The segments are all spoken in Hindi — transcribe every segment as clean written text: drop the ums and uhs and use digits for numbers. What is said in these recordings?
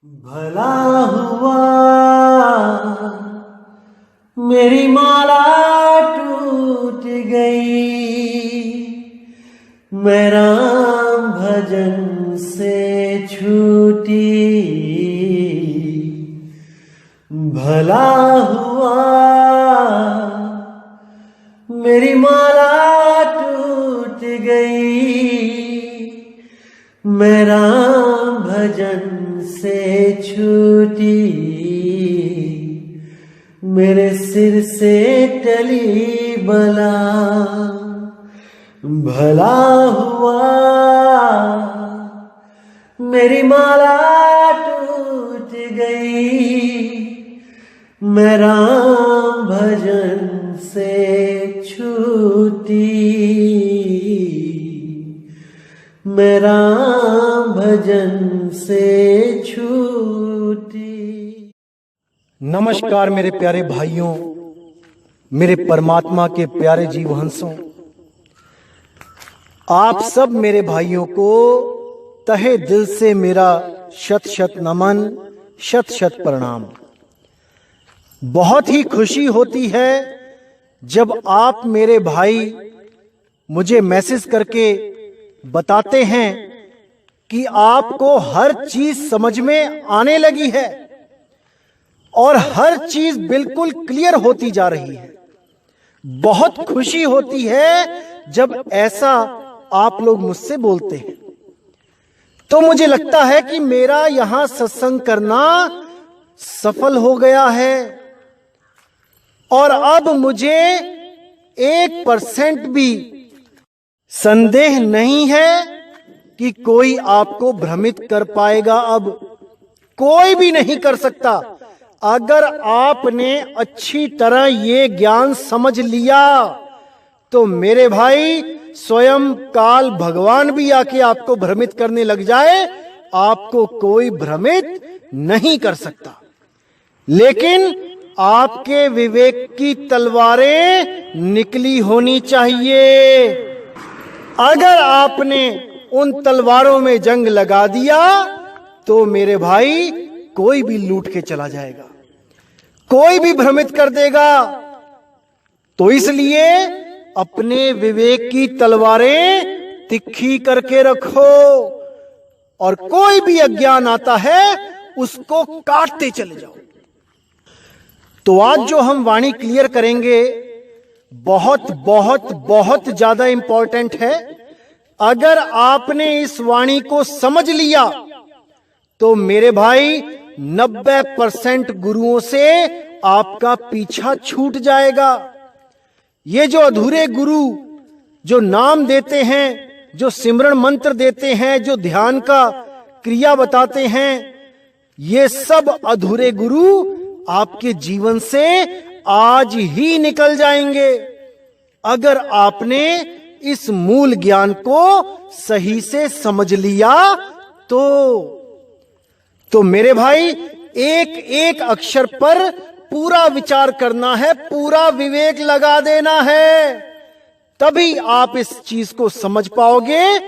भला हुआ मेरी माला टूट गई, मैं राम भजन से छूटी। भला हुआ मेरी माला टूट गई, मैं राम भजन से छूटी। मेरे सिर से टली बला, भला हुआ मेरी माला टूट गई, मैं राम भजन से छूटी। मैं राम भजन से छूटी। नमस्कार मेरे प्यारे भाइयों, मेरे परमात्मा के प्यारे जीव हंसों, आप सब मेरे भाइयों को तहे दिल से मेरा शत शत नमन, शत शत प्रणाम। बहुत ही खुशी होती है जब आप मेरे भाई मुझे मैसेज करके बताते हैं कि आपको हर चीज समझ में आने लगी है और हर चीज बिल्कुल क्लियर होती जा रही है। बहुत खुशी होती है जब ऐसा आप लोग मुझसे बोलते हैं। तो मुझे लगता है कि मेरा यहां सत्संग करना सफल हो गया है और अब मुझे 1% भी संदेह नहीं है कि कोई आपको भ्रमित कर पाएगा। अब कोई भी नहीं कर सकता। अगर आपने अच्छी तरह ये ज्ञान समझ लिया तो मेरे भाई स्वयं काल भगवान भी आके आपको भ्रमित करने लग जाए, आपको कोई भ्रमित नहीं कर सकता। लेकिन आपके विवेक की तलवारें निकली होनी चाहिए। अगर आपने उन तलवारों में जंग लगा दिया तो मेरे भाई कोई भी लूट के चला जाएगा, कोई भी भ्रमित कर देगा। तो इसलिए अपने विवेक की तलवारें तिखी करके रखो और कोई भी अज्ञान आता है उसको काटते चले जाओ। तो आज जो हम वाणी क्लियर करेंगे बहुत बहुत बहुत ज्यादा इंपॉर्टेंट है। अगर आपने इस वाणी को समझ लिया तो मेरे भाई 90% गुरुओं से आपका पीछा छूट जाएगा। ये जो अधूरे गुरु जो नाम देते हैं, जो सिमरन मंत्र देते हैं, जो ध्यान का क्रिया बताते हैं, ये सब अधूरे गुरु आपके जीवन से आज ही निकल जाएंगे अगर आपने इस मूल ज्ञान को सही से समझ लिया तो मेरे भाई एक एक अक्षर पर पूरा विचार करना है, पूरा विवेक लगा देना है, तभी आप इस चीज को समझ पाओगे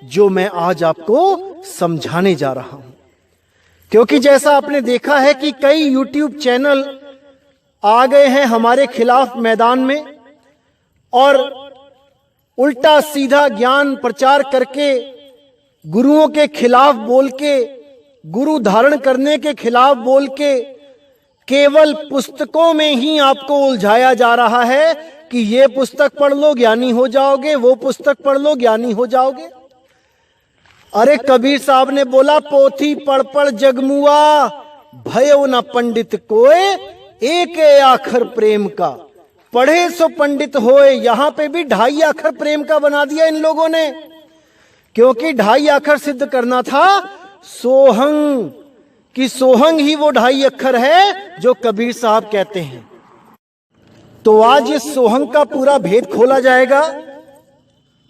जो मैं आज आपको समझाने जा रहा हूं। क्योंकि जैसा आपने देखा है कि कई यूट्यूब चैनल आ गए हैं हमारे खिलाफ मैदान में और उल्टा सीधा ज्ञान प्रचार करके गुरुओं के खिलाफ बोल के, गुरु धारण करने के खिलाफ बोल के, केवल पुस्तकों में ही आपको उलझाया जा रहा है कि ये पुस्तक पढ़ लो ज्ञानी हो जाओगे, वो पुस्तक पढ़ लो ज्ञानी हो जाओगे। अरे कबीर साहब ने बोला, पोथी पढ़ पढ़ जगमुआ, भयो न पंडित कोय, एक आखर प्रेम का, पढ़े सो पंडित होए। यहां पे भी 2.5 आखर प्रेम का बना दिया इन लोगों ने, क्योंकि 2.5 आखर सिद्ध करना था सोहंग, कि सोहंग ही वो 2.5 अक्षर है जो कबीर साहब कहते हैं। तो आज इस सोहंग का पूरा भेद खोला जाएगा।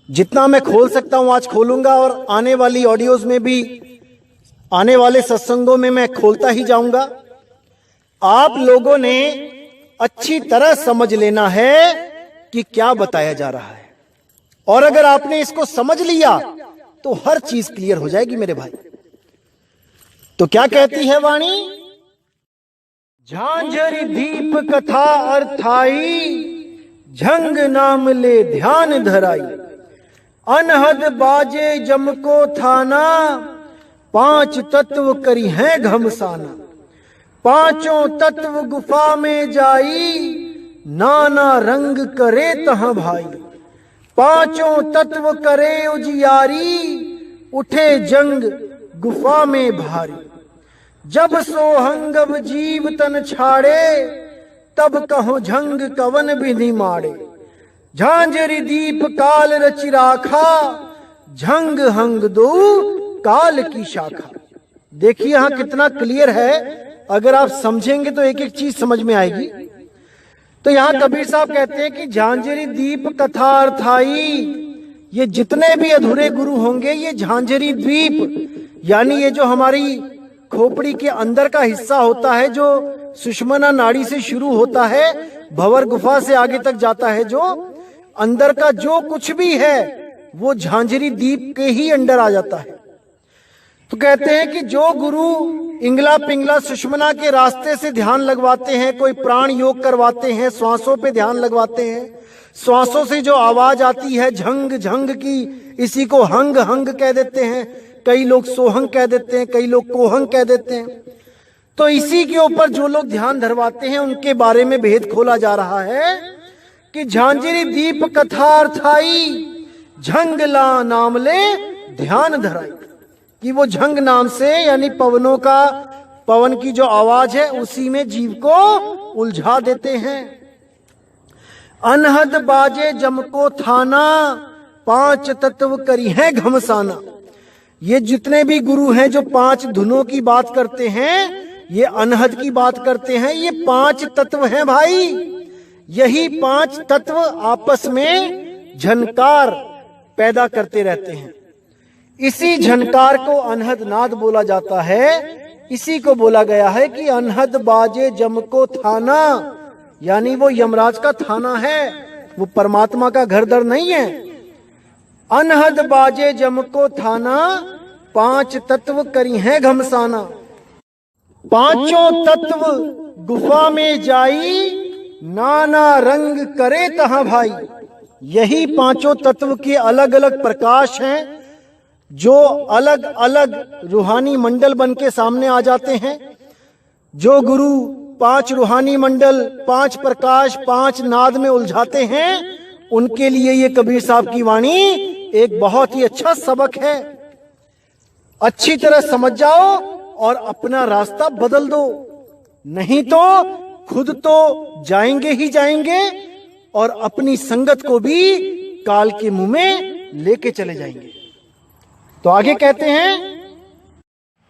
जितना मैं खोल सकता हूं आज खोलूंगा और आने वाली ऑडियोज में भी, आने वाले सत्संगों में मैं खोलता ही जाऊंगा। आप लोगों ने अच्छी तरह समझ लेना है कि क्या बताया जा रहा है, और अगर आपने इसको समझ लिया तो हर चीज क्लियर हो जाएगी मेरे भाई। तो क्या कहती है वाणी? झांझरी दीप कथा अर्थाई, झंग नाम ले ध्यान धराई। अनहद बाजे जम को थाना, पांच तत्व करी हैं घमसाना। पांचों तत्व गुफा में जाई, नाना रंग करे तहां भाई। पांचों तत्व करे उजियारी, उठे जंग गुफा में भारी। जब सोहंगब जीव तन छाड़े, तब कहो झंग कवन विधि माड़े। झांझरी दीप काल रचि राखा, झंग हंग दो काल की शाखा। देखिए यहां कितना क्लियर है, अगर आप समझेंगे तो एक एक चीज समझ में आएगी। तो यहां कबीर साहब कहते हैं कि झांझरी दीप कथा अर्थाई, ये जितने भी अधूरे गुरु होंगे ये झांझरी द्वीप, यानी ये जो हमारी खोपड़ी के अंदर का हिस्सा होता है, जो सुषुम्ना नाड़ी से शुरू होता है, भंवर गुफा से आगे तक जाता है, जो अंदर का जो कुछ भी है वो झांझरी दीप के ही अंडर आ जाता है। तो कहते हैं कि जो गुरु इंगला पिंगला सुषुम्ना के रास्ते से ध्यान लगवाते हैं, कोई प्राण योग करवाते हैं, श्वासों पे ध्यान लगवाते हैं, श्वासों से जो आवाज आती है झंग झंग की, इसी को हंग हंग कह देते हैं, कई लोग सोहंग कह देते हैं, कई लोग कोहंग कह देते हैं। तो इसी के ऊपर जो लोग ध्यान धरवाते हैं उनके बारे में भेद खोला जा रहा है कि झांझरी दीप कथा अर्थाई, झंग ला नाम ले ध्यान धराई। कि वो झंग नाम से यानी पवनों का, पवन की जो आवाज है उसी में जीव को उलझा देते हैं। अनहद बाजे जम को थाना, पांच तत्व करी है घमसाना। ये जितने भी गुरु हैं जो पांच धुनों की बात करते हैं, ये अनहद की बात करते हैं, ये पांच तत्व हैं भाई। यही पांच तत्व आपस में झनकार पैदा करते रहते हैं। इसी झनकार को अनहद नाद बोला जाता है। इसी को बोला गया है कि अनहद बाजे जम को थाना, यानी वो यमराज का थाना है, वो परमात्मा का घर दर नहीं है। अनहद बाजे जम को थाना, पांच तत्व करी हैं घमसाना। पांचों तत्व गुफा में जाई, नाना रंग करे तहां भाई। यही पांचों तत्व के अलग अलग प्रकाश हैं, जो अलग अलग रूहानी मंडल बन के सामने आ जाते हैं। जो गुरु पांच रूहानी मंडल, पांच प्रकाश, पांच नाद में उलझाते हैं, उनके लिए ये कबीर साहब की वाणी एक बहुत ही अच्छा सबक है। अच्छी तरह समझ जाओ और अपना रास्ता बदल दो, नहीं तो खुद तो जाएंगे ही जाएंगे और अपनी संगत को भी काल के मुंह में लेके चले जाएंगे। तो आगे कहते हैं,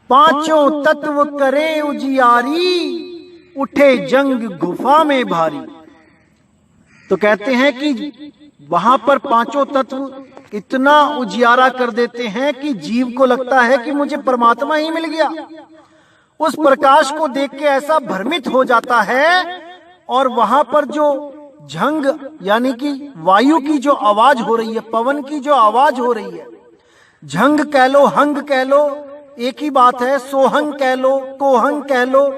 पांचों तत्व करे उजियारी, उठे जंग गुफा में भारी। तो कहते हैं कि वहां पर पांचों तत्व इतना उजियारा कर देते हैं कि जीव को लगता है कि मुझे परमात्मा ही मिल गया। उस प्रकाश को देख के ऐसा भ्रमित हो जाता है, और वहां पर जो झंग यानी कि वायु की जो आवाज हो रही है, पवन की जो आवाज हो रही है, झंग कह लो, हंग कह लो, एक ही बात है, सोहंग कह लो, कोहंग कह लो,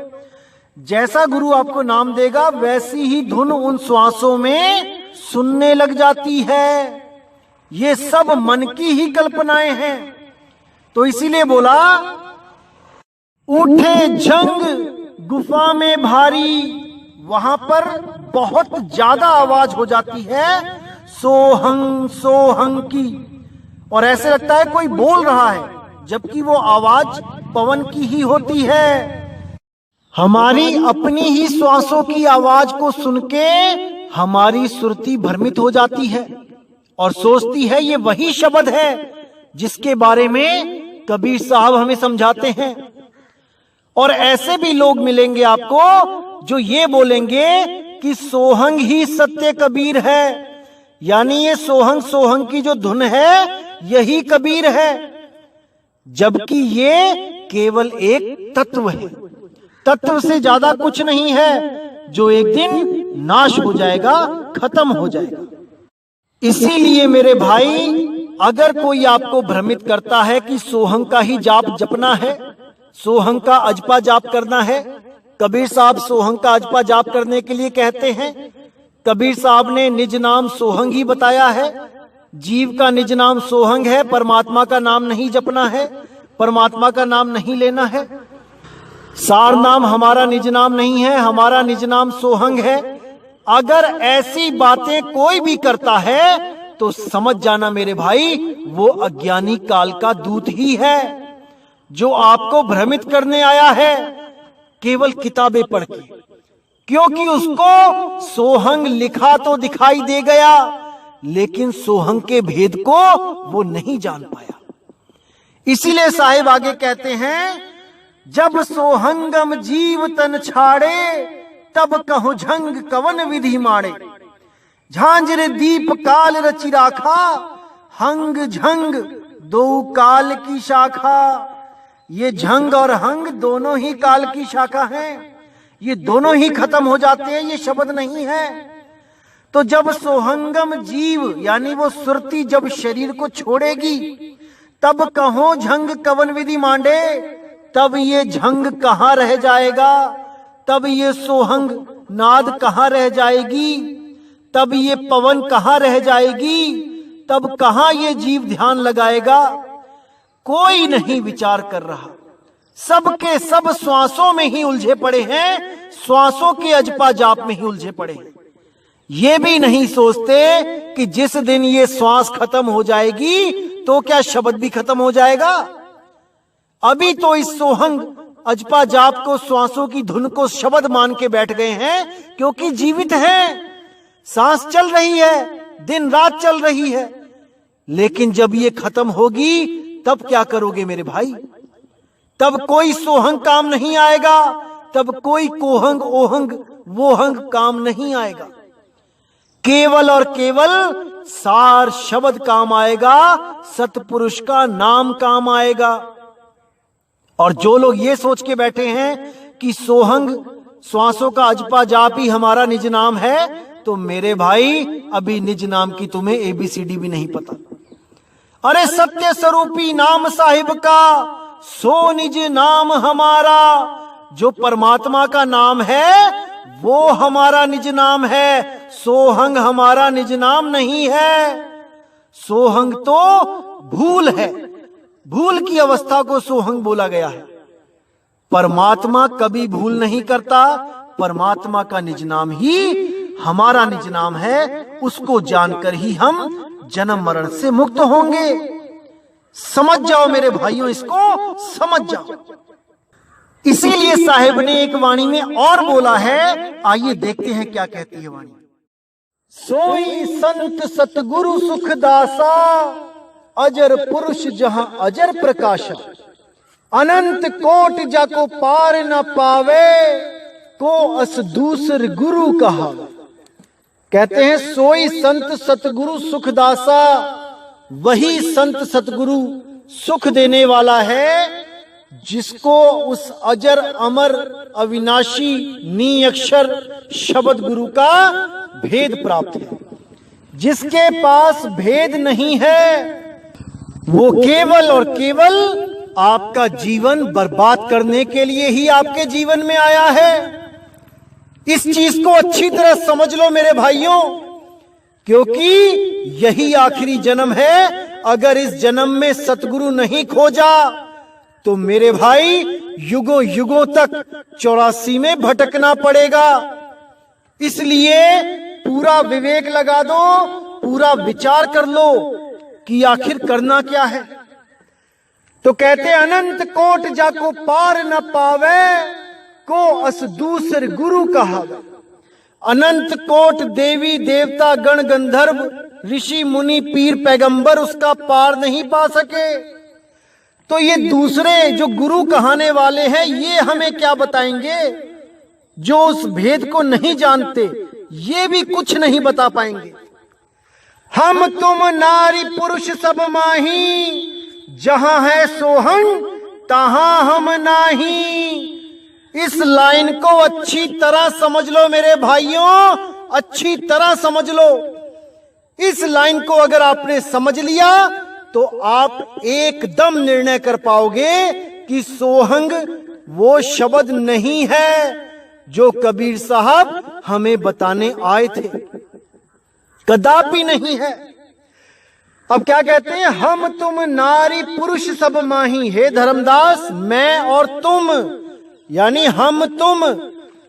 जैसा गुरु आपको नाम देगा वैसी ही धुन उन श्वासों में सुनने लग जाती है। ये सब मन की ही कल्पनाएं हैं। तो इसीलिए बोला, उठे जंग गुफा में भारी। वहां पर बहुत ज्यादा आवाज हो जाती है सोहंग सोहंग की, और ऐसे लगता है कोई बोल रहा है, जबकि वो आवाज पवन की ही होती है। हमारी अपनी ही श्वासों की आवाज को सुन के हमारी सुरती भ्रमित हो जाती है और सोचती है ये वही शब्द है जिसके बारे में कबीर साहब हमें समझाते हैं। और ऐसे भी लोग मिलेंगे आपको जो ये बोलेंगे कि सोहंग ही सत्य कबीर है, यानी ये सोहंग सोहंग की जो धुन है यही कबीर है, जबकि ये केवल एक तत्व है, तत्व से ज्यादा कुछ नहीं है, जो एक दिन नाश हो जाएगा, खत्म हो जाएगा। इसीलिए मेरे भाई, अगर कोई आपको भ्रमित करता है कि सोहंग का ही जाप जपना है, सोहंग का अजपा जाप करना है। कबीर साहब सोहंग का अजपा जाप करने के लिए कहते हैं। कबीर साहब ने निज नाम सोहंग ही बताया है। जीव का निज नाम सोहंग है, परमात्मा का नाम नहीं जपना है, परमात्मा का नाम नहीं लेना है। सार नाम हमारा निज नाम नहीं है, हमारा निज नाम सोहंग है। अगर ऐसी बातें कोई भी करता है तो समझ जाना मेरे भाई, वो अज्ञानी काल का दूत ही है, जो आपको भ्रमित करने आया है केवल किताबें पढ़ के। क्योंकि उसको सोहंग लिखा तो दिखाई दे गया, लेकिन सोहंग के भेद को वो नहीं जान पाया। इसीलिए साहिब आगे कहते हैं, जब सोहंगम जीव तन छाड़े, तब कहूं झंग कवन विधि माड़े। झांझर दीप काल रचि राखा, हंग झंग दो काल की शाखा। ये झंग और हंग दोनों ही काल की शाखा हैं, ये दोनों ही खत्म हो जाते हैं, ये शब्द नहीं है। तो जब सोहंगम जीव यानी वो सुरती जब शरीर को छोड़ेगी, तब कहो झंग कवन विधि मांडे, तब ये झंग कहां रह जाएगा, तब ये सोहंग नाद कहां रह जाएगी, तब ये पवन कहां रह जाएगी, तब कहां ये जीव ध्यान लगाएगा। कोई नहीं विचार कर रहा, सबके सब श्वासों में ही उलझे पड़े हैं, श्वासों के अजपा जाप में ही उलझे पड़े हैं। ये भी नहीं सोचते कि जिस दिन ये श्वास खत्म हो जाएगी तो क्या शब्द भी खत्म हो जाएगा। अभी तो इस सोहंग अजपा जाप को, श्वासों की धुन को शब्द मान के बैठ गए हैं, क्योंकि जीवित हैं, सांस चल रही है, दिन रात चल रही है। लेकिन जब ये खत्म होगी तब क्या करोगे मेरे भाई? तब कोई सोहंग काम नहीं आएगा, तब कोई कोहंग ओहंग वोहंग काम नहीं आएगा। केवल और केवल सार शब्द काम आएगा, सतपुरुष का नाम काम आएगा। और जो लोग ये सोच के बैठे हैं कि सोहंग श्वासों का अजपा जाप ही हमारा निज नाम है, तो मेरे भाई अभी निज नाम की तुम्हें ABCD भी नहीं पता। अरे सत्य स्वरूपी नाम साहिब का, सो निज नाम हमारा। जो परमात्मा का नाम है वो हमारा निज नाम है, सोहंग हमारा निज नाम नहीं है। सोहंग तो भूल है, भूल की अवस्था को सोहंग बोला गया है। परमात्मा कभी भूल नहीं करता, परमात्मा का निज नाम ही हमारा निज नाम है। उसको जानकर ही हम जन्म मरण से मुक्त होंगे। समझ जाओ मेरे भाइयों, इसको समझ जाओ। इसीलिए साहिब ने एक वाणी में और बोला है, आइए देखते हैं क्या कहती है वाणी। सोई संत सतगुरु सुखदासा, अजर पुरुष जहां अजर प्रकाशा। अनंत कोट जाको पार न पावे, को अस दूसर गुरु कहा। कहते हैं सोई संत सतगुरु सुखदासा, वही संत सतगुरु सुख देने वाला है, जिसको उस अजर अमर अविनाशी निअक्षर शब्द गुरु का भेद प्राप्त है। जिसके पास भेद नहीं है, वो केवल और केवल आपका जीवन बर्बाद करने के लिए ही आपके जीवन में आया है। इस चीज को अच्छी तरह समझ लो मेरे भाइयों, क्योंकि यही आखिरी जन्म है। अगर इस जन्म में सतगुरु नहीं खोजा तो मेरे भाई युगों युगों तक 84 में भटकना पड़ेगा। इसलिए पूरा विवेक लगा दो, पूरा विचार कर लो कि आखिर करना क्या है। तो कहते अनंत कोट जाको पार न पावे, को अस दूसर गुरु कहा। अनंत कोट देवी देवता गण गंधर्व ऋषि मुनि पीर पैगंबर उसका पार नहीं पा सके, तो ये दूसरे जो गुरु कहाने वाले हैं ये हमें क्या बताएंगे? जो उस भेद को नहीं जानते ये भी कुछ नहीं बता पाएंगे। हम तुम नारी पुरुष सब माही, जहां है सोहंग तहां हम नाही। इस लाइन को अच्छी तरह समझ लो मेरे भाइयों, अच्छी तरह समझ लो। इस लाइन को अगर आपने समझ लिया तो आप एकदम निर्णय कर पाओगे कि सोहंग वो शब्द नहीं है जो कबीर साहब हमें बताने आए थे, कदापि नहीं है। अब क्या कहते हैं, हम तुम नारी पुरुष सब माही, हे धर्मदास मैं और तुम, यानी हम तुम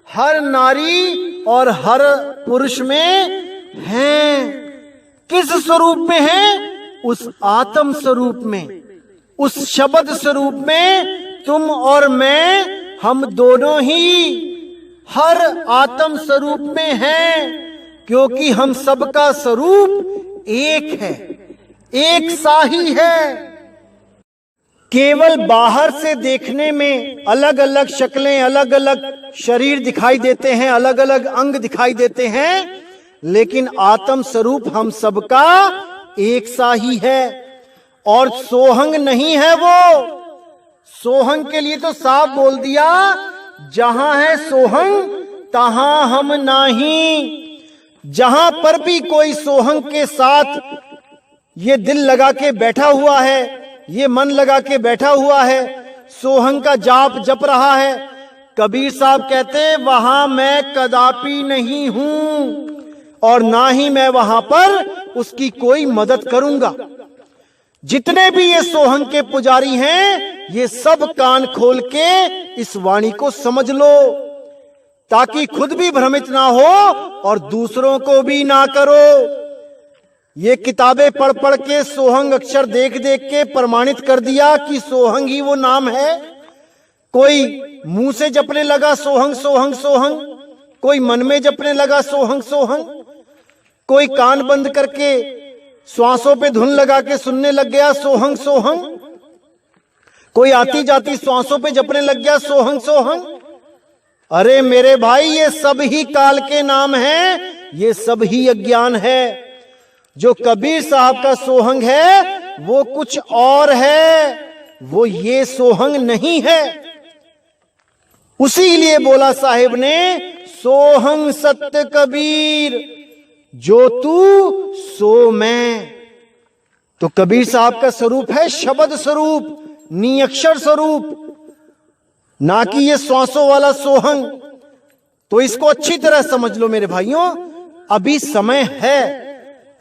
हर नारी और हर पुरुष में हैं। किस स्वरूप में हैं? उस आत्म स्वरूप में, उस शब्द स्वरूप में तुम और मैं, हम दोनों ही हर आत्म स्वरूप में हैं, क्योंकि हम सबका स्वरूप एक है, एक सा ही है। केवल बाहर से देखने में अलग अलग शक्लें, अलग अलग शरीर दिखाई देते हैं, अलग अलग अंग दिखाई देते हैं, लेकिन आत्म स्वरूप हम सबका एक सा ही है। और सोहंग नहीं है वो। सोहंग के लिए तो साफ बोल दिया, जहां है सोहंग तहां हम नहीं। जहां पर भी कोई सोहंग के साथ ये दिल लगा के बैठा हुआ है, ये मन लगा के बैठा हुआ है, सोहंग का जाप जप रहा है, कबीर साहब कहते वहां मैं कदापि नहीं हूं और ना ही मैं वहां पर उसकी कोई मदद करूंगा। जितने भी ये सोहंग के पुजारी हैं, ये सब कान खोल के इस वाणी को समझ लो, ताकि खुद भी भ्रमित ना हो और दूसरों को भी ना करो। ये किताबें पढ़ पढ़ के, सोहंग अक्षर देख देख के प्रमाणित कर दिया कि सोहंग ही वो नाम है। कोई मुंह से जपने लगा सोहंग सोहंग सोहंग, कोई मन में जपने लगा सोहंग सोहंग, कोई कान बंद करके श्वासों पे धुन लगा के सुनने लग गया सोहंग सोहंग, कोई आती जाती श्वासों पे जपने लग गया सोहंग सोहंग। अरे मेरे भाई, ये सब ही काल के नाम हैं, ये सब ही अज्ञान है। जो कबीर साहब का सोहंग है वो कुछ और है, वो ये सोहंग नहीं है। उसी लिए बोला साहिब ने, सोहंग सत्य कबीर, जो तू सो मैं। तो कबीर साहब का स्वरूप है शब्द स्वरूप, निअक्षर स्वरूप, ना कि ये श्वासों वाला सोहंग। तो इसको अच्छी तरह समझ लो मेरे भाइयों, अभी समय है।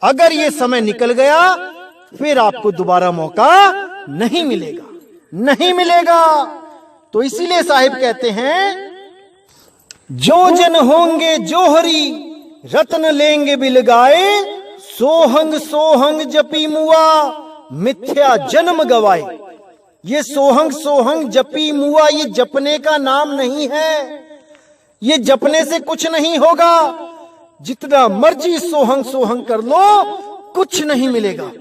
अगर ये समय निकल गया फिर आपको दोबारा मौका नहीं मिलेगा, नहीं मिलेगा। तो इसीलिए साहिब कहते हैं, जो जन होंगे जोहरी रत्न लेंगे बिलगाए, सोहंग सोहंग जपी मुआ मिथ्या जन्म गवाए। ये सोहंग सोहंग जपी मुआ, ये जपने का नाम नहीं है, ये जपने से कुछ नहीं होगा। जितना मर्जी सोहंग सोहंग कर लो, कुछ नहीं मिलेगा।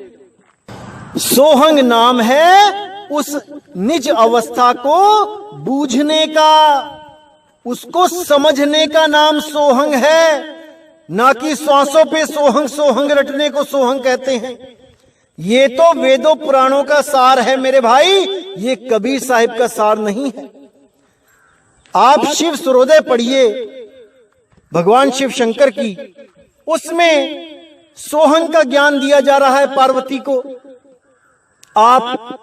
सोहंग नाम है उस निज अवस्था को बूझने का, उसको समझने का नाम सोहंग है, ना कि श्वासों पे सोहंग सोहंग रटने को सोहंग कहते हैं। ये तो वेदों पुराणों का सार है मेरे भाई, ये कबीर साहिब का सार नहीं है। आप शिव सूर्योदय पढ़िए भगवान शिव शंकर की, उसमें सोहंग का ज्ञान दिया जा रहा है पार्वती को। आप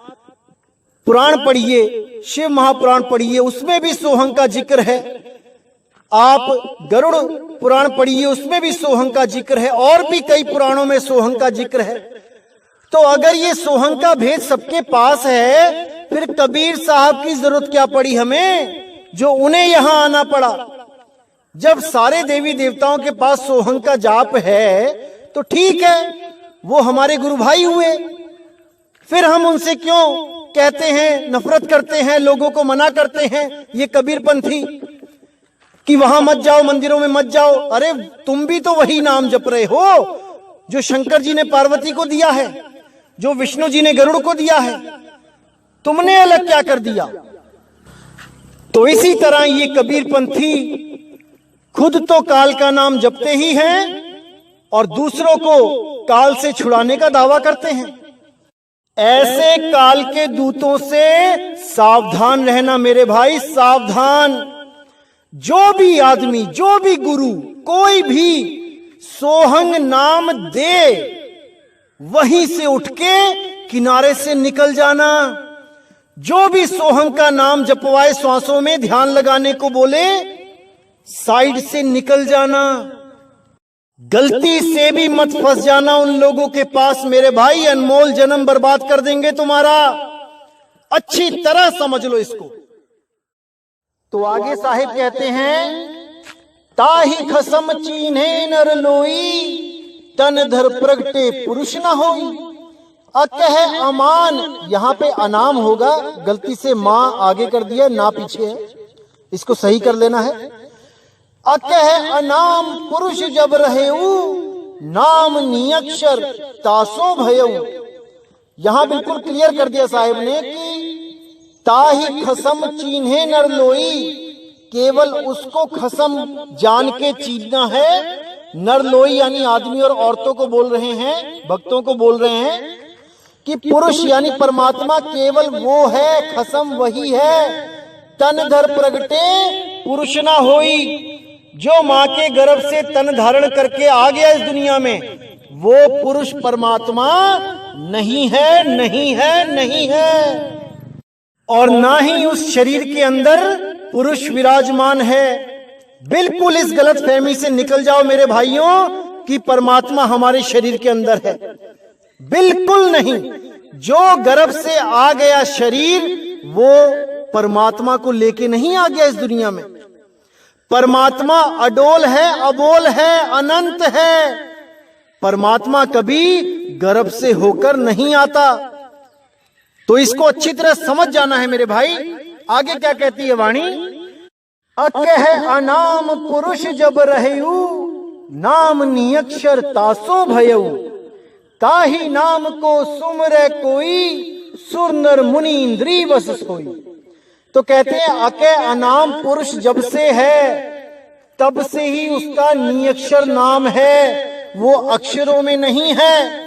पुराण पढ़िए, शिव महापुराण पढ़िए, उसमें भी सोहंग का जिक्र है। आप गरुड़ पुराण पढ़िए, उसमें भी सोहंग का जिक्र है, और भी कई पुराणों में सोहंग का जिक्र है। तो अगर ये सोहंग का भेद सबके पास है, फिर कबीर साहब की जरूरत क्या पड़ी हमें, जो उन्हें यहां आना पड़ा। जब सारे देवी देवताओं के पास सोहंग का जाप है तो ठीक है, वो हमारे गुरु भाई हुए, फिर हम उनसे क्यों कहते हैं, नफरत करते हैं, लोगों को मना करते हैं ये कबीरपंथी कि वहां मत जाओ, मंदिरों में मत जाओ। अरे तुम भी तो वही नाम जप रहे हो जो शंकर जी ने पार्वती को दिया है, जो विष्णु जी ने गरुड़ को दिया है, तुमने अलग क्या कर दिया। तो इसी तरह ये कबीरपंथी खुद तो काल का नाम जपते ही हैं और दूसरों को काल से छुड़ाने का दावा करते हैं। ऐसे काल के दूतों से सावधान रहना मेरे भाई, सावधान। जो भी आदमी, जो भी गुरु, कोई भी सोहंग नाम दे, वहीं से उठ के किनारे से निकल जाना। जो भी सोहम का नाम जपवाए श्वासों में ध्यान लगाने को बोले, साइड से निकल जाना, गलती से भी मत फंस जाना उन लोगों के पास मेरे भाई, अनमोल जन्म बर्बाद कर देंगे तुम्हारा। अच्छी तरह समझ लो इसको। तो आगे साहिब कहते हैं, ताही खसम चीन्हे नर लोई, तन धर प्रगटे पुरुष न होई। अकह अमान, यहां पे अनाम होगा, गलती से मां आगे कर दिया, ना पीछे है, इसको सही कर लेना है। अकह अनाम पुरुष जब रहेऊ, नाम नियक्षर तासो भयऊ। यहां बिल्कुल क्लियर कर दिया साहिब ने कि ताही खसम चीन्हे नर लोई, केवल उसको खसम जान के चीनना है। नर लोई यानी आदमी और औरतों को बोल रहे हैं, भक्तों को बोल रहे हैं कि पुरुष यानी परमात्मा केवल वो है, खसम वही है। तन धर प्रगटे पुरुष ना होई, जो मां के गर्भ से तन धारण करके आ गया इस दुनिया में, वो पुरुष परमात्मा नहीं है, नहीं है, नहीं है। और ना ही उस शरीर के अंदर पुरुष विराजमान है। बिल्कुल इस गलत फहमी से निकल जाओ मेरे भाइयों कि परमात्मा हमारे शरीर के अंदर है। बिल्कुल नहीं। जो गर्भ से आ गया शरीर, वो परमात्मा को लेके नहीं आ गया इस दुनिया में। परमात्मा अडोल है, अबोल है, अनंत है। परमात्मा कभी गर्भ से होकर नहीं आता। तो इसको अच्छी तरह समझ जाना है मेरे भाई। आगे क्या कहती है वाणी, अकह अनाम पुरुष जब रहेऊ, नाम नियक्षर तासो भयऊ। ताही नाम को सुमरे कोई, सुर नर मुनि इंद्री बस सोई। तो कहते हैं अकह अनाम पुरुष जब से है, तब से ही उसका नियक्षर नाम है। वो अक्षरों में नहीं है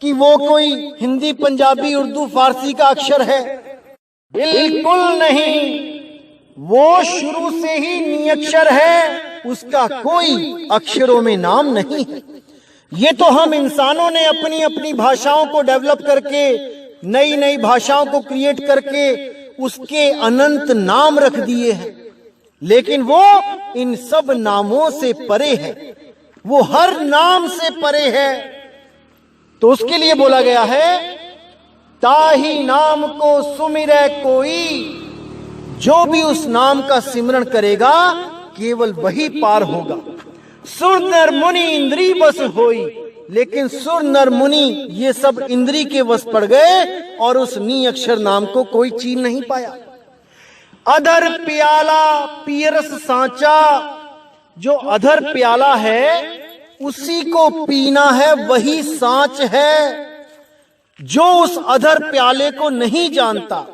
कि वो कोई हिंदी, पंजाबी, उर्दू, फारसी का अक्षर है। बिल्कुल नहीं। वो शुरू से ही नियक्षर है, उसका कोई अक्षरों में नाम नहीं है। ये तो हम इंसानों ने अपनी अपनी भाषाओं को डेवलप करके, नई नई भाषाओं को क्रिएट करके उसके अनंत नाम रख दिए हैं, लेकिन वो इन सब नामों से परे है। वो हर नाम से परे है। तो उसके लिए बोला गया है, ताही नाम को सुमिरै कोई, जो भी उस नाम का सिमरन करेगा केवल वही पार होगा। सुर नर मुनि इंद्री बस होई, लेकिन सुर नर मुनि ये सब इंद्री के वश पड़ गए और उस नी अक्षर नाम को कोई चीन नहीं पाया। अधर प्याला पियरस सांचा, जो अधर प्याला है उसी को पीना है, वही सांच है। जो उस अधर प्याले को नहीं जानता,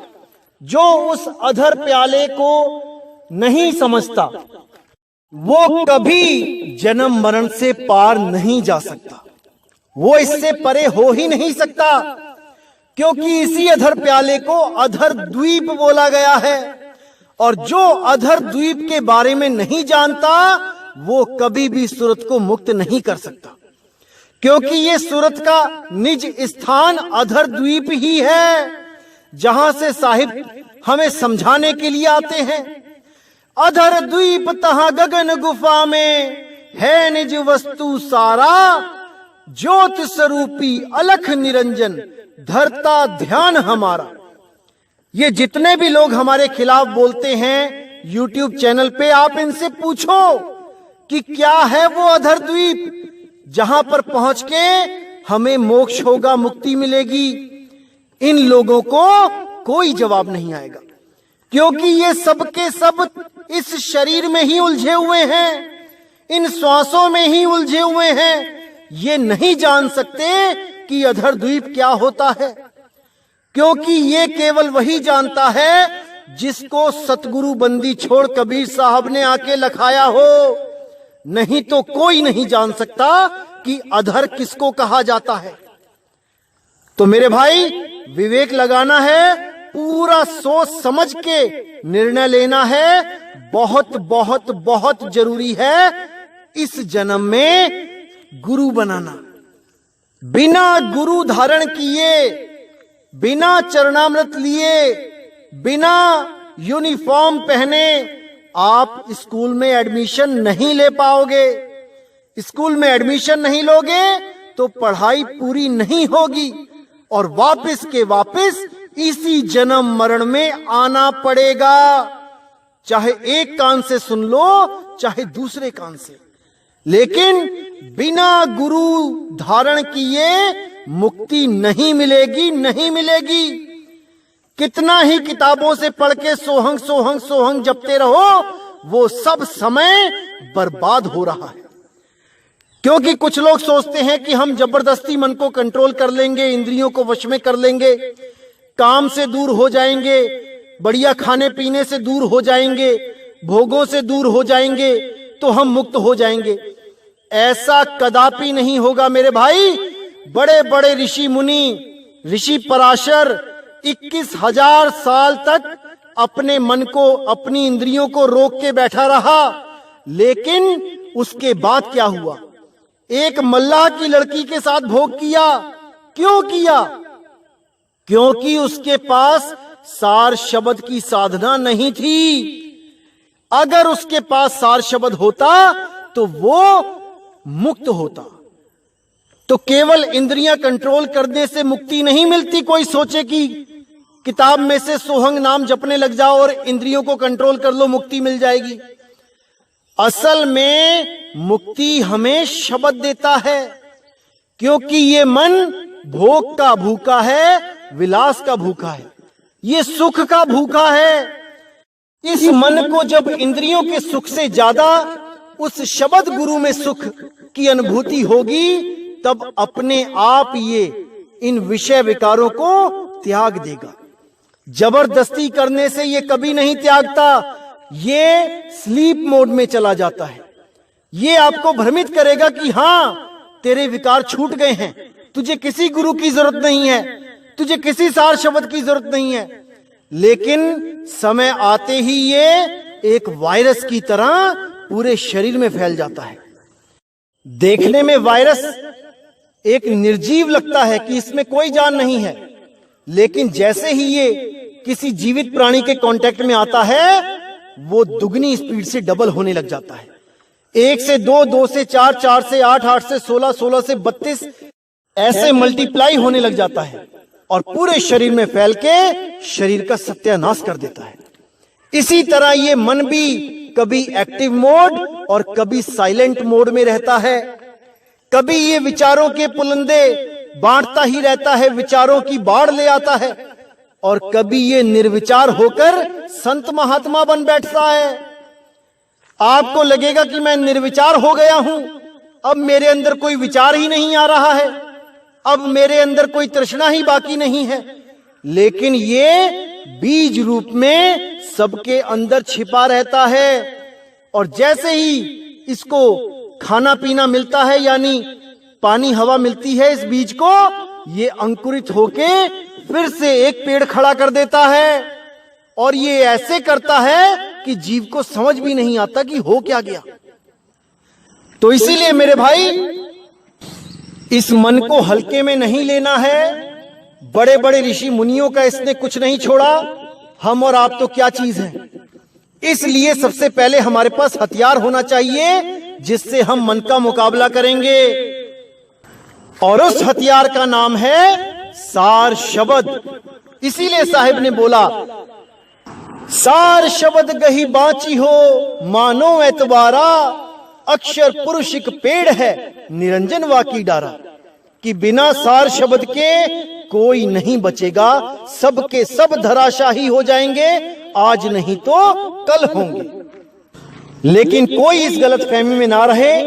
जो उस अधर प्याले को नहीं समझता, वो कभी जन्म मरण से पार नहीं जा सकता। वो इससे परे हो ही नहीं सकता, क्योंकि इसी अधर प्याले को अधर द्वीप बोला गया है। और जो अधर द्वीप के बारे में नहीं जानता, वो कभी भी सूरत को मुक्त नहीं कर सकता, क्योंकि ये सूरत का निज स्थान अधर द्वीप ही है, जहां से साहिब हमें समझाने के लिए आते हैं। अधर द्वीप तहां गगन गुफा में, है निज वस्तु सारा, ज्योत स्वरूपी अलख निरंजन, धरता ध्यान हमारा। ये जितने भी लोग हमारे खिलाफ बोलते हैं यूट्यूब चैनल पे, आप इनसे पूछो कि क्या है वो अधर द्वीप जहां पर पहुंच के हमें मोक्ष होगा, मुक्ति मिलेगी। इन लोगों को कोई जवाब नहीं आएगा, क्योंकि ये सब के सब इस शरीर में ही उलझे हुए हैं, इन श्वासों में ही उलझे हुए हैं। ये नहीं जान सकते कि अधर द्वीप क्या होता है, क्योंकि ये केवल वही जानता है जिसको सतगुरु बंदी छोड़ कबीर साहब ने आके लखाया हो। नहीं तो कोई नहीं जान सकता कि अधर किसको कहा जाता है। तो मेरे भाई, विवेक लगाना है, पूरा सोच समझ के निर्णय लेना है। बहुत बहुत बहुत जरूरी है इस जन्म में गुरु बनाना। बिना गुरु धारण किए बिना चरणामृत लिए, बिना यूनिफॉर्म पहने आप स्कूल में एडमिशन नहीं ले पाओगे। स्कूल में एडमिशन नहीं लोगे तो पढ़ाई पूरी नहीं होगी और वापस के वापस इसी जन्म मरण में आना पड़ेगा, चाहे एक कान से सुन लो चाहे दूसरे कान से। लेकिन बिना गुरु धारण किए मुक्ति नहीं मिलेगी, नहीं मिलेगी। कितना ही किताबों से पढ़ के सोहंग सोहंग सोहंग जपते रहो, वो सब समय बर्बाद हो रहा है। क्योंकि कुछ लोग सोचते हैं कि हम जबरदस्ती मन को कंट्रोल कर लेंगे, इंद्रियों को वश में कर लेंगे, काम से दूर हो जाएंगे, बढ़िया खाने पीने से दूर हो जाएंगे, भोगों से दूर हो जाएंगे तो हम मुक्त हो जाएंगे। ऐसा कदापि नहीं होगा मेरे भाई। बड़े बड़े ऋषि मुनि, ऋषि पराशर 21,000 साल तक अपने मन को, अपनी इंद्रियों को रोक के बैठा रहा। लेकिन उसके बाद क्या हुआ? एक मल्लाह की लड़की के साथ भोग किया। क्यों किया? क्योंकि उसके पास सार शब्द की साधना नहीं थी। अगर उसके पास सार शब्द होता तो वो मुक्त होता। तो केवल इंद्रियां कंट्रोल करने से मुक्ति नहीं मिलती। कोई सोचे कि किताब में से सोहंग नाम जपने लग जाओ और इंद्रियों को कंट्रोल कर लो, मुक्ति मिल जाएगी। असल में मुक्ति हमें शब्द देता है, क्योंकि ये मन भोग का भूखा है, विलास का भूखा है, ये सुख का भूखा है। इस मन को जब इंद्रियों के सुख से ज्यादा उस शब्द गुरु में सुख की अनुभूति होगी, तब अपने आप ये इन विषय विकारों को त्याग देगा। जबरदस्ती करने से ये कभी नहीं त्यागता, ये स्लीप मोड में चला जाता है। ये आपको भ्रमित करेगा कि हां तेरे विकार छूट गए हैं, तुझे किसी गुरु की जरूरत नहीं है, तुझे किसी सार शब्द की जरूरत नहीं है। लेकिन समय आते ही ये एक वायरस की तरह पूरे शरीर में फैल जाता है। देखने में वायरस एक निर्जीव लगता है कि इसमें कोई जान नहीं है, लेकिन जैसे ही ये किसी जीवित प्राणी के कांटेक्ट में आता है, वो दुगनी स्पीड से डबल होने लग जाता है। 1 से 2, 2 से 4, 4 से 8, 8 से 16, 16 से 32 ऐसे मल्टीप्लाई होने लग जाता है और पूरे शरीर में फैल के शरीर का सत्यानाश कर देता है। इसी तरह ये मन भी कभी एक्टिव मोड और कभी साइलेंट मोड में रहता है। कभी ये विचारों के पुलंदे बांटता ही रहता है, विचारों की बाढ़ ले आता है, और कभी ये निर्विचार होकर संत महात्मा बन बैठता है। आपको लगेगा कि मैं निर्विचार हो गया हूं, अब मेरे अंदर कोई विचार ही नहीं आ रहा है, अब मेरे अंदर कोई तृष्णा ही बाकी नहीं है। लेकिन ये बीज रूप में सबके अंदर छिपा रहता है, और जैसे ही इसको खाना पीना मिलता है, यानी पानी हवा मिलती है इस बीज को, ये अंकुरित होके फिर से एक पेड़ खड़ा कर देता है। और ये ऐसे करता है कि जीव को समझ भी नहीं आता कि हो क्या गया। तो इसीलिए मेरे भाई, इस मन को हल्के में नहीं लेना है। बड़े बड़े ऋषि मुनियों का इसने कुछ नहीं छोड़ा, हम और आप तो क्या चीज हैं। इसलिए सबसे पहले हमारे पास हथियार होना चाहिए जिससे हम मन का मुकाबला करेंगे, और उस हथियार का नाम है सार शब्द। इसीलिए साहिब ने बोला, सार शब्द गही बाची हो मानो एतबारा, अक्षर पुरुषिक पेड़ है निरंजन वाकी डारा। कि बिना सार शब्द के कोई नहीं बचेगा, सब के सब धराशाही हो जाएंगे, आज नहीं तो कल होंगे। लेकिन कोई इस गलतफहमी में ना रहे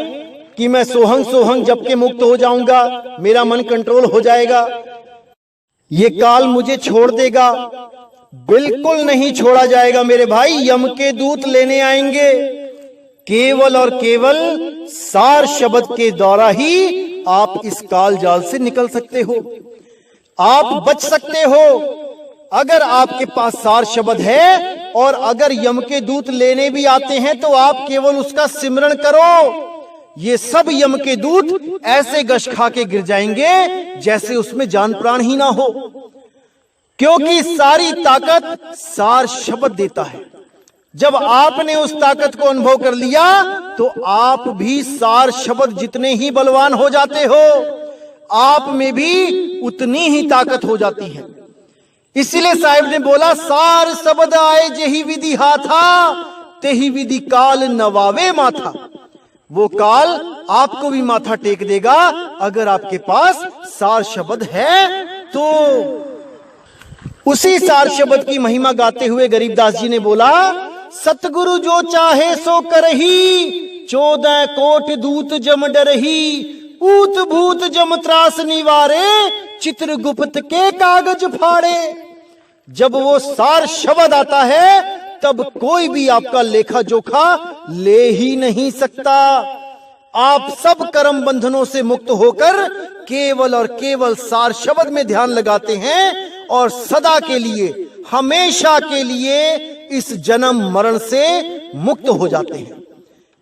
कि मैं सोहंग सोहंग जब के मुक्त हो जाऊंगा, मेरा मन कंट्रोल हो जाएगा, ये काल मुझे छोड़ देगा। बिल्कुल नहीं छोड़ा जाएगा मेरे भाई। यम के दूत लेने आएंगे। केवल और केवल सार शब्द के द्वारा ही आप इस काल जाल से निकल सकते हो, आप बच सकते हो। अगर आपके पास सार शब्द है, और अगर यम के दूत लेने भी आते हैं तो आप केवल उसका सिमरण करो, ये सब यम के दूत ऐसे गश खा के गिर जाएंगे जैसे उसमें जान प्राण ही ना हो। क्योंकि सारी ताकत सार शब्द देता है। जब आपने उस ताकत को अनुभव कर लिया तो आप भी सार शब्द जितने ही बलवान हो जाते हो, आप में भी उतनी ही ताकत हो जाती है। इसीलिए साहिब ने बोला, सार शब्द आए जेही विधि हाथा, तेही विधि काल नवावे माथा। वो काल आपको भी माथा टेक देगा अगर आपके पास सार शब्द है तो। उसी सार शब्द की महिमा गाते हुए गरीबदास जी ने बोला, सतगुरु जो चाहे सो करही, 14 कोट दूत जम डरही, ऊत भूत जम त्रास निवारे, चित्रगुप्त के कागज फाड़े। जब वो सार शब्द आता है तब कोई भी आपका लेखा जोखा ले ही नहीं सकता। आप सब कर्म बंधनों से मुक्त होकर केवल और केवल सार शब्द में ध्यान लगाते हैं और सदा के लिए, हमेशा के लिए इस जन्म मरण से मुक्त हो जाते हैं।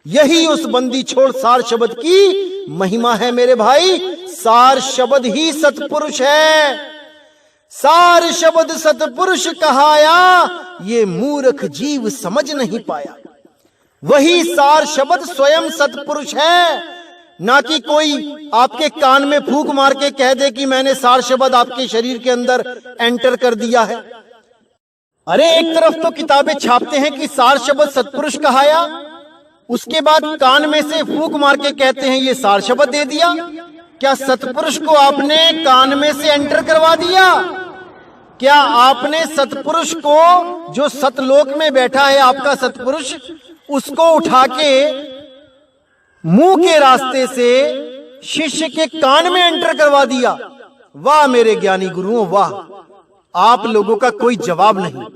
यही उस बंदी छोड़ सार शब्द की महिमा है मेरे भाई। सार शब्द ही सतपुरुष है। सार शब्द सतपुरुष कहाया, ये मूर्ख जीव समझ नहीं पाया। वही सार शब्द स्वयं सतपुरुष है, ना कि कोई आपके कान में फूंक मार के कह दे कि मैंने सार शब्द आपके शरीर के अंदर एंटर कर दिया है। अरे एक तरफ तो किताबें छापते हैं कि सार शब्द सतपुरुष कहाया, उसके बाद कान में से फूंक मार के कहते हैं ये सार शब्द दे दिया। क्या सतपुरुष को आपने कान में से एंटर करवा दिया? क्या आपने सतपुरुष को, जो सतलोक में बैठा है आपका सतपुरुष, उसको उठा के मुंह के रास्ते से शिष्य के कान में एंटर करवा दिया? वाह मेरे ज्ञानी गुरुओं, वाह, आप लोगों का कोई जवाब नहीं।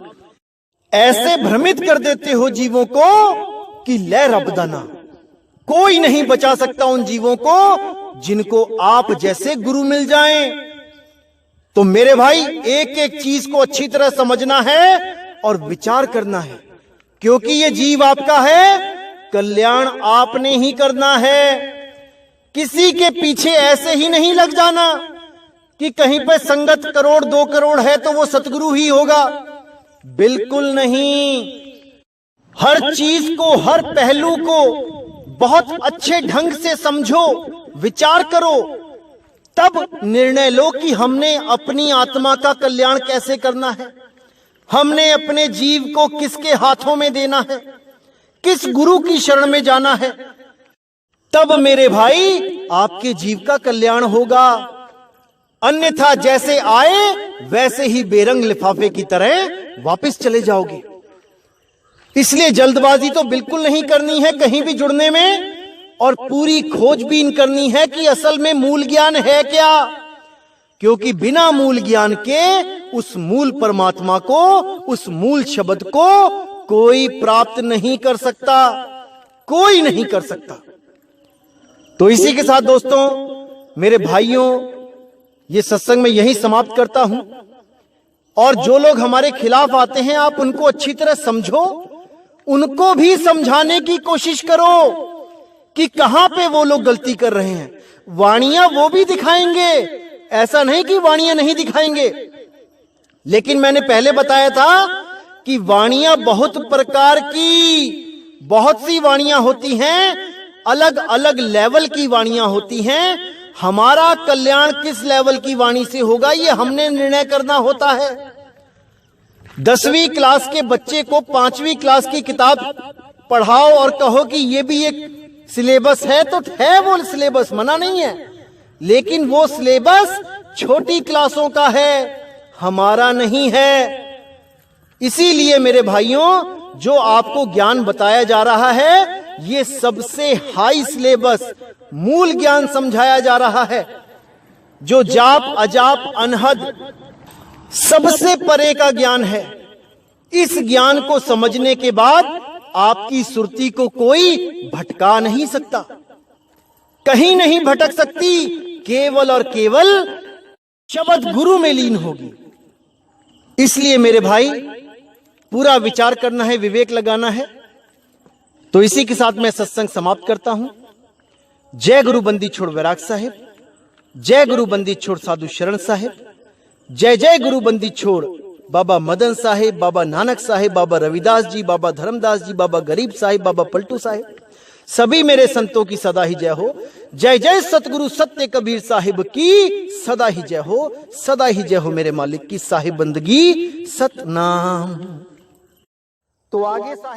ऐसे भ्रमित कर देते हो जीवों को कि ले रबदाना। कोई नहीं बचा सकता उन जीवों को जिनको आप जैसे गुरु मिल जाएं। तो मेरे भाई एक एक चीज को अच्छी तरह समझना है और विचार करना है, क्योंकि ये जीव आपका है, कल्याण आपने ही करना है। किसी के पीछे ऐसे ही नहीं लग जाना कि कहीं पे संगत 1 करोड़ 2 करोड़ है तो वो सतगुरु ही होगा। बिल्कुल नहीं। हर चीज को, हर पहलू को बहुत अच्छे ढंग से समझो, विचार करो, तब निर्णय लो कि हमने अपनी आत्मा का कल्याण कैसे करना है, हमने अपने जीव को किसके हाथों में देना है, किस गुरु की शरण में जाना है। तब मेरे भाई आपके जीव का कल्याण होगा। अन्यथा जैसे आए वैसे ही बेरंग लिफाफे की तरह वापस चले जाओगे। इसलिए जल्दबाजी तो बिल्कुल नहीं करनी है कहीं भी जुड़ने में, और पूरी खोजबीन करनी है कि असल में मूल ज्ञान है क्या। क्योंकि बिना मूल ज्ञान के उस मूल परमात्मा को, उस मूल शब्द को कोई प्राप्त नहीं कर सकता, कोई नहीं कर सकता। तो इसी के साथ दोस्तों, मेरे भाइयों, ये सत्संग में यही समाप्त करता हूं। और जो लोग हमारे खिलाफ आते हैं, आप उनको अच्छी तरह समझो, उनको भी समझाने की कोशिश करो कि कहां पे वो लोग गलती कर रहे हैं। वाणियां वो भी दिखाएंगे, ऐसा नहीं कि वाणियां नहीं दिखाएंगे, लेकिन मैंने पहले बताया था कि वाणियां बहुत प्रकार की, बहुत सी वाणियां होती हैं, अलग अलग लेवल की वाणियां होती हैं। हमारा कल्याण किस लेवल की वाणी से होगा ये हमने निर्णय करना होता है। 10वीं क्लास के बच्चे को 5वीं क्लास की किताब पढ़ाओ और कहो कि ये भी एक सिलेबस है, तो है वो सिलेबस, मना नहीं है, लेकिन वो सिलेबस छोटी क्लासों का है, हमारा नहीं है। इसीलिए मेरे भाइयों, जो आपको ज्ञान बताया जा रहा है, ये सबसे हाई सिलेबस, मूल ज्ञान समझाया जा रहा है, जो जाप अजाप अनहद सबसे परे का ज्ञान है। इस ज्ञान को समझने के बाद आपकी सुरती को कोई भटका नहीं सकता, कहीं नहीं भटक सकती, केवल और केवल शब्द गुरु में लीन होगी। इसलिए मेरे भाई, पूरा विचार करना है, विवेक लगाना है। तो इसी के साथ मैं सत्संग समाप्त करता हूं। जय गुरु बंदी छोड़ वैराग साहिब, जय गुरु बंदी छोड़ साधु शरण साहिब, जय जय गुरु बंदी छोड़, बाबा मदन साहिब, बाबा नानक साहिब, बाबा रविदास जी, बाबा धर्मदास जी, बाबा गरीब साहिब, बाबा पलटू साहिब, सभी मेरे संतों की सदा ही जय हो। जय जय सतगुरु सत्य कबीर साहिब की सदा ही जय हो, सदा ही जय हो मेरे मालिक की साहिब बंदगी सतनाम। तो आगे साहिब